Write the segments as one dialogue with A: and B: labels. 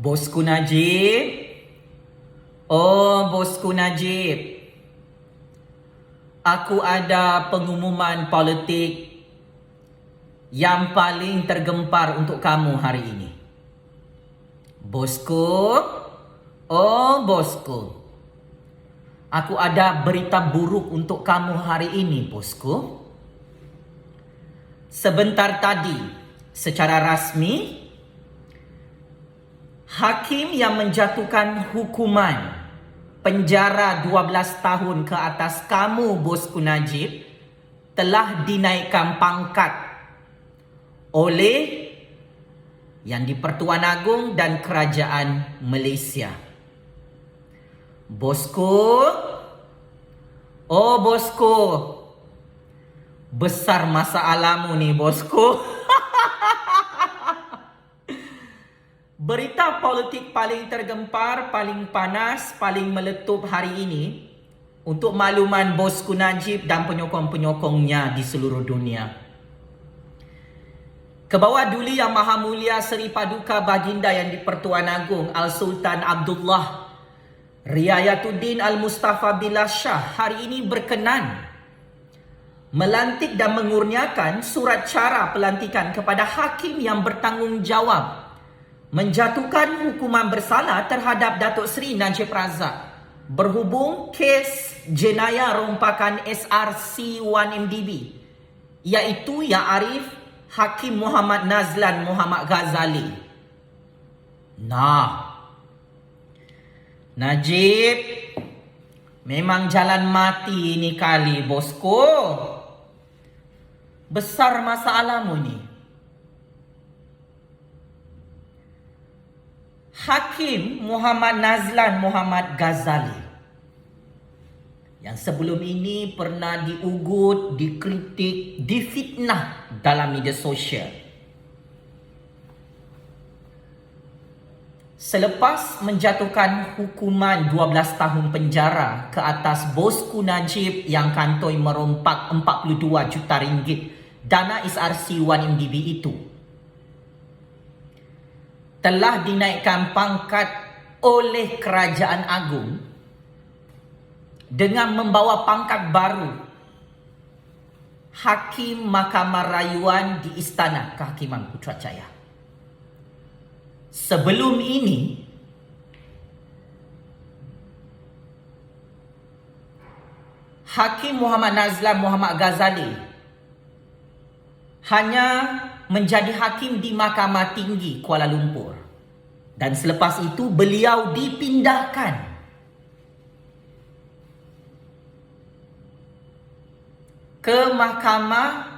A: Bosku Najib. Oh, Bosku Najib. Aku ada pengumuman politik yang paling tergempar untuk kamu hari ini. Bosku. Oh, Bosku. Aku ada berita buruk untuk kamu hari ini, Bosku. Sebentar tadi, secara rasmi, hakim yang menjatuhkan hukuman penjara 12 tahun ke atas kamu, Bosku Najib, telah dinaikkan pangkat oleh yang di-Pertuan Agong dan Kerajaan Malaysia. Bosku. Oh, Bosku. Besar masalahmu nih, Bosku. Berita politik paling tergempar, paling panas, paling meletup hari ini untuk makluman Bosku Najib dan penyokong-penyokongnya di seluruh dunia. Kebawah Duli Yang Maha Mulia Seri Paduka Baginda yang di-Pertuan Agong Al-Sultan Abdullah Riayatuddin Al-Mustafa Billah Shah hari ini berkenan melantik dan mengurniakan surat cara pelantikan kepada hakim yang bertanggungjawab menjatuhkan hukuman bersalah terhadap Datuk Seri Najib Razak berhubung kes jenayah rompakan SRC-1MDB, iaitu Yang Arif Hakim Muhammad Nazlan Muhammad Ghazali. Nah, Najib, memang jalan mati ni kali, Bosku. Besar masalahmu ni. Hakim Muhammad Nazlan Muhammad Ghazali yang sebelum ini pernah diugut, dikritik, difitnah dalam media sosial. Selepas menjatuhkan hukuman 12 tahun penjara ke atas Bosku Najib yang kantoi merompak 42 juta ringgit dana SRC-1MDB itu, telah dinaikkan pangkat oleh Kerajaan Agong dengan membawa pangkat baru Hakim Mahkamah Rayuan di Istana Kehakiman Putrajaya. Sebelum ini, Hakim Muhammad Nazlan Muhammad Ghazali hanya menjadi hakim di Mahkamah Tinggi Kuala Lumpur. Dan selepas itu beliau dipindahkan ke Mahkamah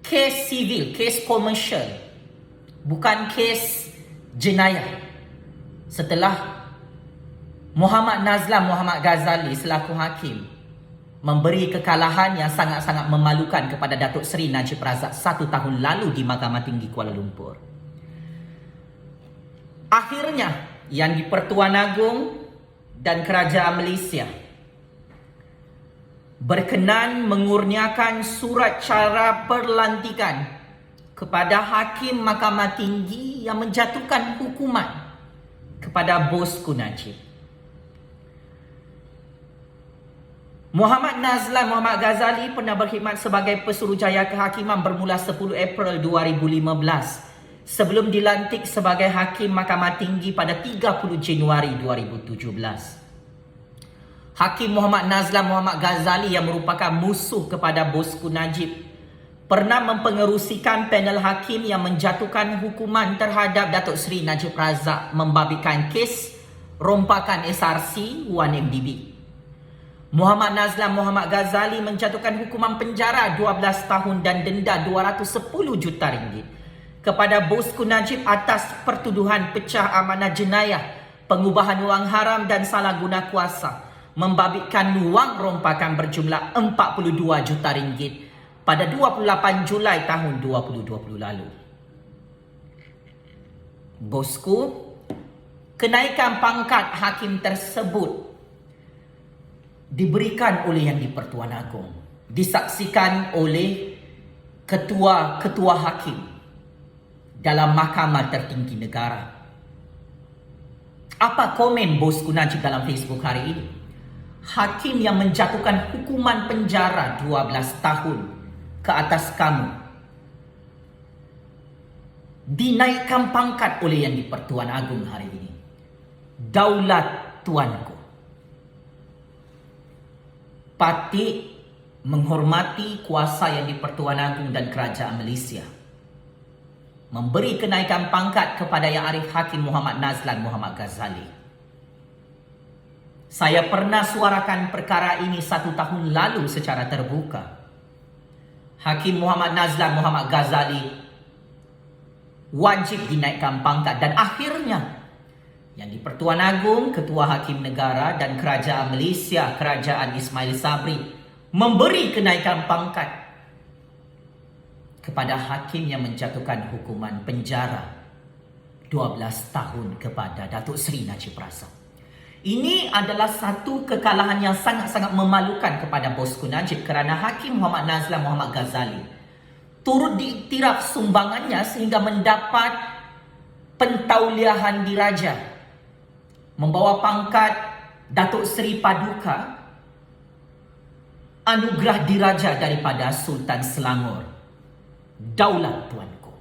A: Kes Sivil, Kes Komersial, bukan kes jenayah, setelah Muhammad Nazlan Muhammad Ghazali selaku hakim memberi kekalahan yang sangat-sangat memalukan kepada Datuk Seri Najib Razak 1 tahun lalu di Mahkamah Tinggi Kuala Lumpur. Akhirnya yang di-Pertuan Agong dan Kerajaan Malaysia berkenan mengurniakan surat cara pelantikan kepada Hakim Mahkamah Tinggi yang menjatuhkan hukuman kepada Bosku Najib. Muhammad Nazlan Muhammad Ghazali pernah berkhidmat sebagai Pesuruhjaya Kehakiman bermula 10 April 2015 sebelum dilantik sebagai Hakim Mahkamah Tinggi pada 30 Januari 2017. Hakim Muhammad Nazlan Muhammad Ghazali yang merupakan musuh kepada Bosku Najib pernah mempengerusikan panel hakim yang menjatuhkan hukuman terhadap Datuk Seri Najib Razak membabitkan kes rompakan SRC-1MDB. Muhammad Nazlan Muhammad Ghazali menjatuhkan hukuman penjara 12 tahun dan denda 210 juta ringgit kepada Bosku Najib atas pertuduhan pecah amanah jenayah, pengubahan wang haram dan salah guna kuasa, membabitkan wang rompakan berjumlah 42 juta ringgit pada 28 Julai tahun 2020 lalu. Bosku, kenaikan pangkat hakim tersebut diberikan oleh yang di-Pertuan Agong, disaksikan oleh ketua-ketua hakim dalam mahkamah tertinggi negara. Apa komen bosku Najib dalam Facebook hari ini? Hakim yang menjatuhkan hukuman penjara 12 tahun ke atas kamu dinaikkan pangkat oleh Yang di-Pertuan Agong hari ini. Daulat tuanku. Patut menghormati kuasa Yang di-Pertuan Agong dan Kerajaan Malaysia. Memberi kenaikan pangkat kepada Yang Arif Hakim Muhammad Nazlan Muhammad Ghazali. Saya pernah suarakan perkara ini 1 tahun lalu secara terbuka. Hakim Muhammad Nazlan Muhammad Ghazali wajib dinaikkan pangkat, dan akhirnya Yang di-Pertuan Agong, Ketua Hakim Negara dan Kerajaan Malaysia, Kerajaan Ismail Sabri memberi kenaikan pangkat kepada hakim yang menjatuhkan hukuman penjara 12 tahun kepada Datuk Seri Najib Razak. Ini adalah satu kekalahan yang sangat-sangat memalukan kepada bosku Najib, kerana Hakim Muhammad Nazlan Muhammad Ghazali turut diiktiraf sumbangannya sehingga mendapat pentauliahan diraja, membawa pangkat Datuk Seri Paduka, anugerah diraja daripada Sultan Selangor. Daulat tuanku.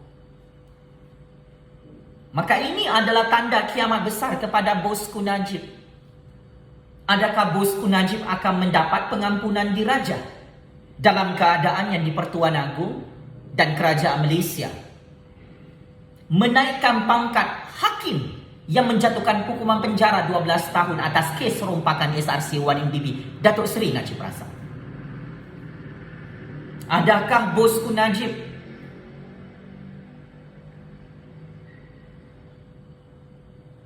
A: Maka ini adalah tanda kiamat besar kepada bosku Najib. Adakah bosku Najib akan mendapat pengampunan diraja dalam keadaan Yang di-Pertuan Agong dan Kerajaan Malaysia menaikkan pangkat hakim yang menjatuhkan hukuman penjara 12 tahun atas kes rompakan SRC 1MDB Datuk Seri Najib Razak? Adakah bosku Najib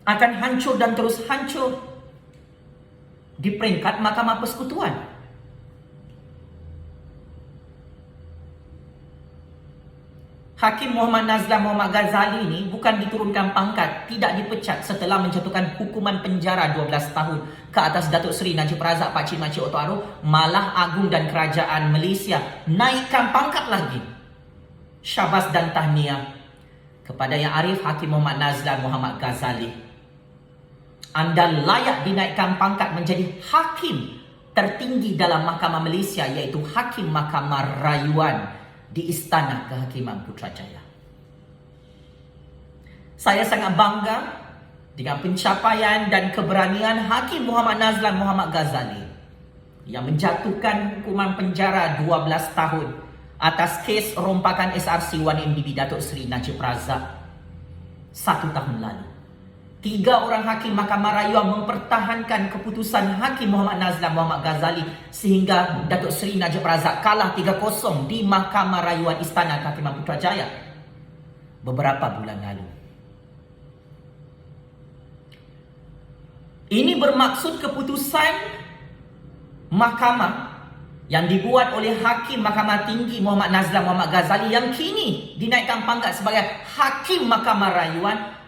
A: akan hancur dan terus hancur di peringkat Mahkamah Persekutuan? Hakim Muhammad Nazlan Muhammad Ghazali ini bukan diturunkan pangkat, tidak dipecat setelah menjatuhkan hukuman penjara 12 tahun ke atas Datuk Seri Najib Razak Pakcik Makcik Oto Aru, malah Agung dan Kerajaan Malaysia naikkan pangkat lagi. Syabas dan tahniah kepada Yang Arif Hakim Muhammad Nazlan Muhammad Ghazali. Anda layak dinaikkan pangkat menjadi hakim tertinggi dalam Mahkamah Malaysia, iaitu Hakim Mahkamah Rayuan di Istana Kehakiman Putrajaya. Saya sangat bangga dengan pencapaian dan keberanian Hakim Muhammad Nazlan Muhammad Ghazali yang menjatuhkan hukuman penjara 12 tahun atas kes rompakan SRC 1MDB Datuk Seri Najib Razak 1 tahun lalu. 3 orang hakim Mahkamah Rayuan mempertahankan keputusan Hakim Muhammad Nazlan Muhammad Ghazali sehingga Datuk Seri Najib Razak kalah 3-0 di Mahkamah Rayuan Istana Kehakiman Putrajaya beberapa bulan lalu. Ini bermaksud keputusan mahkamah yang dibuat oleh Hakim Mahkamah Tinggi Muhammad Nazlan Muhammad Ghazali yang kini dinaikkan pangkat sebagai Hakim Mahkamah Rayuan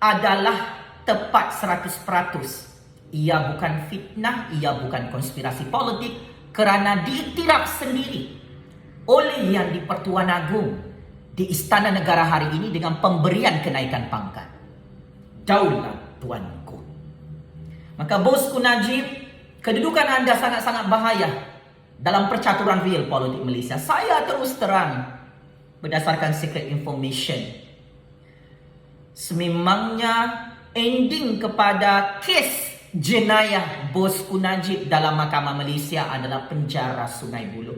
A: adalah tepat 100%. Ia bukan fitnah, ia bukan konspirasi politik, kerana diiktiraf sendiri oleh Yang di-Pertuan Agong di Istana Negara hari ini dengan pemberian kenaikan pangkat. Daulat tuanku. Maka bosku Najib, kedudukan anda sangat-sangat bahaya dalam percaturan real politik Malaysia. Saya terus terang berdasarkan secret information, sememangnya ending kepada kes jenayah bosku Najib dalam Mahkamah Malaysia adalah penjara Sungai Buloh.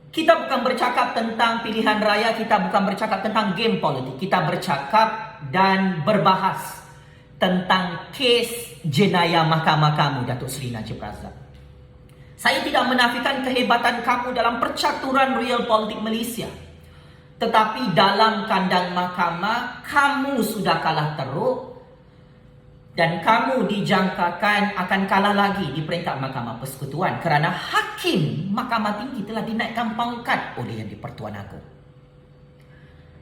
A: Kita bukan bercakap tentang pilihan raya, kita bukan bercakap tentang game politik. Kita bercakap dan berbahas tentang kes jenayah mahkamah kamu, Datuk Seri Najib Razak. Saya tidak menafikan kehebatan kamu dalam percaturan real politik Malaysia. Tetapi dalam kandang mahkamah, kamu sudah kalah teruk dan kamu dijangkakan akan kalah lagi di peringkat Mahkamah Persekutuan kerana Hakim Mahkamah Tinggi telah dinaikkan pangkat oleh Yang di-Pertuan Agong.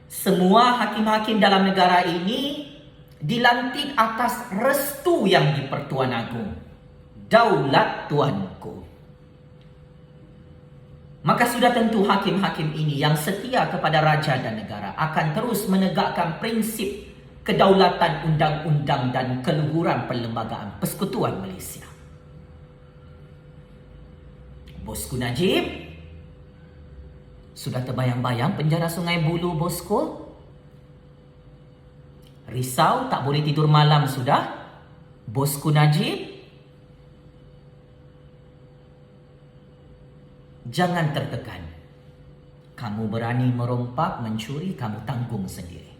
A: Semua hakim-hakim dalam negara ini dilantik atas restu Yang di-Pertuan Agong. Daulat tuanku. Maka sudah tentu hakim-hakim ini yang setia kepada raja dan negara akan terus menegakkan prinsip kedaulatan undang-undang dan keluhuran perlembagaan Persekutuan Malaysia. Bosku Najib, sudah terbayang-bayang penjara Sungai Buloh, bosku? Risau tak boleh tidur malam sudah? Bosku Najib? Jangan tertekan. Kamu berani merompak, mencuri, kamu tanggung sendiri.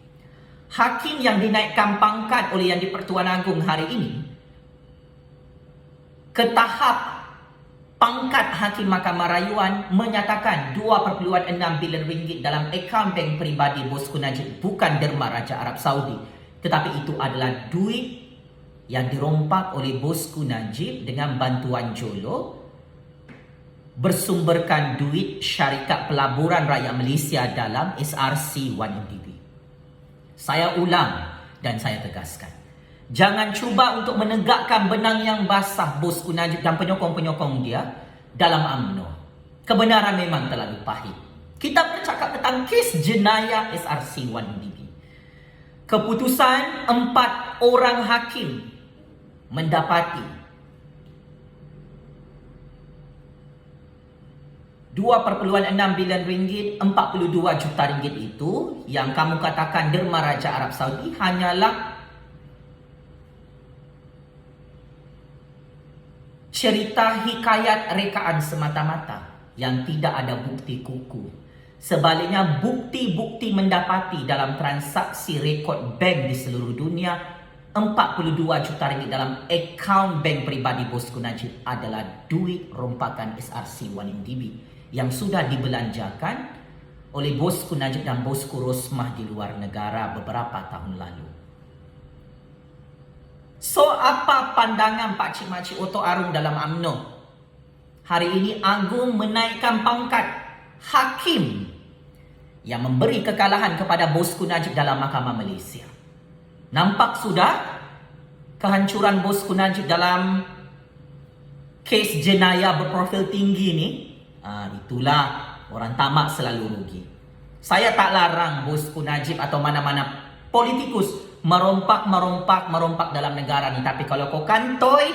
A: Hakim yang dinaikkan pangkat oleh Yang di-Pertuan Agong hari ini ke tahap pangkat Hakim Mahkamah Rayuan menyatakan 2.6 bilion ringgit dalam akaun bank peribadi bosku Najib bukan derma Raja Arab Saudi, tetapi itu adalah duit yang dirompak oleh bosku Najib dengan bantuan Jolo, bersumberkan duit syarikat pelaburan rakyat Malaysia dalam SRC 1MDB. Saya ulang dan saya tegaskan, jangan cuba untuk menegakkan benang yang basah bosku Najib dan penyokong-penyokong dia dalam UMNO. Kebenaran memang terlalu pahit. Kita bercakap tentang kes jenayah SRC 1MDB. Keputusan 4 orang hakim mendapati 2.6 bilion ringgit, 42 juta ringgit itu yang kamu katakan derma Raja Arab Saudi hanyalah cerita hikayat rekaan semata-mata yang tidak ada bukti kuku. Sebaliknya, bukti-bukti mendapati dalam transaksi rekod bank di seluruh dunia 42 juta ringgit dalam akaun bank peribadi bosku Najib adalah duit rompakan SRC 1MDB yang sudah dibelanjakan oleh bosku Najib dan bosku Rosmah di luar negara beberapa tahun lalu. So, apa pandangan Pak Cik Mak Cik Oto Arung dalam UMNO? Hari ini Agung menaikkan pangkat hakim yang memberi kekalahan kepada bosku Najib dalam Mahkamah Malaysia. Nampak sudah kehancuran bosku Najib dalam kes jenayah berprofil tinggi ni. Itulah orang tamak selalu rugi. Saya tak larang bosku Najib atau mana-mana politikus merompak dalam negara ni. Tapi kalau kau kantoi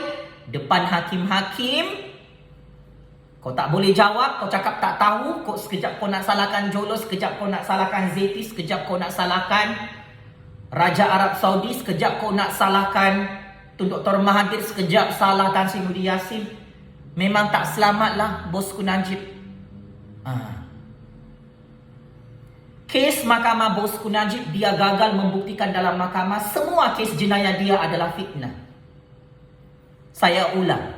A: depan hakim-hakim, kau tak boleh jawab, kau cakap tak tahu, kau sekejap kau nak salahkan Jolo, sekejap kau nak salahkan Zeti, sekejap kau nak salahkan Raja Arab Saudi, sekejap kau nak salahkan Tun Dr. Mahathir, sekejap salah Tan Sri Nudi Yassin. Memang tak selamatlah bosku Najib. Kes mahkamah bosku Najib, dia gagal membuktikan dalam mahkamah semua kes jenayah dia adalah fitnah. Saya ulang,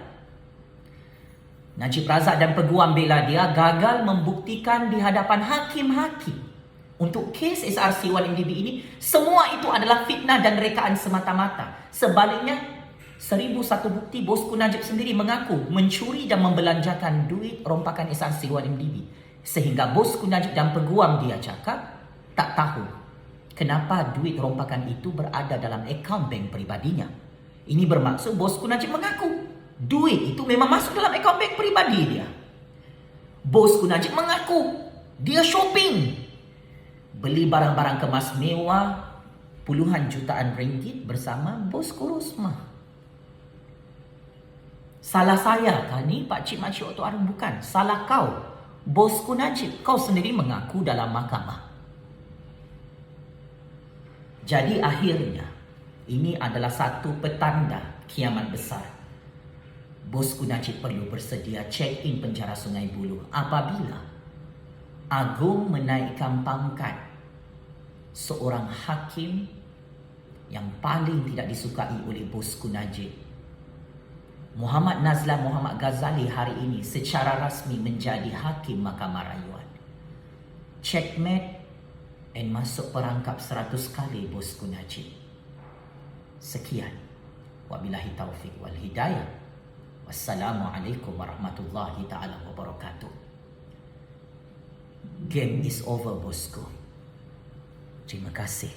A: Najib Razak dan peguam bela dia gagal membuktikan di hadapan hakim-hakim untuk kes SRC 1MDB ini semua itu adalah fitnah dan rekaan semata-mata. Sebaliknya, 1001 bukti bosku Najib sendiri mengaku mencuri dan membelanjakan duit rompakan SRC 1MDB. Sehingga bosku Najib dan peguam dia cakap tak tahu kenapa duit rompakan itu berada dalam akaun bank peribadinya. Ini bermaksud bosku Najib mengaku duit itu memang masuk dalam akaun bank peribadi dia. Bosku Najib mengaku dia shopping, beli barang-barang kemas mewah puluhan jutaan ringgit bersama bosku Rosmah. Salah saya kan ni Pak Cik Mak Cik Oto Arung? Bukan. Salah kau, bosku Najib. Kau sendiri mengaku dalam mahkamah. Jadi akhirnya ini adalah satu petanda kiamat besar. Bosku Najib perlu bersedia check-in penjara Sungai Buloh apabila Agung menaikkan pangkat seorang hakim yang paling tidak disukai oleh bosku Najib. Muhammad Nazlan Muhammad Ghazali hari ini secara rasmi menjadi Hakim Mahkamah Rayuan. Checkmate and masuk perangkap 100 kali bosku Najib. Sekian. Wabillahi taufiq wal hidayah. Wassalamualaikum warahmatullahi ta'ala wabarakatuh. Game is over bosku. Terima kasih.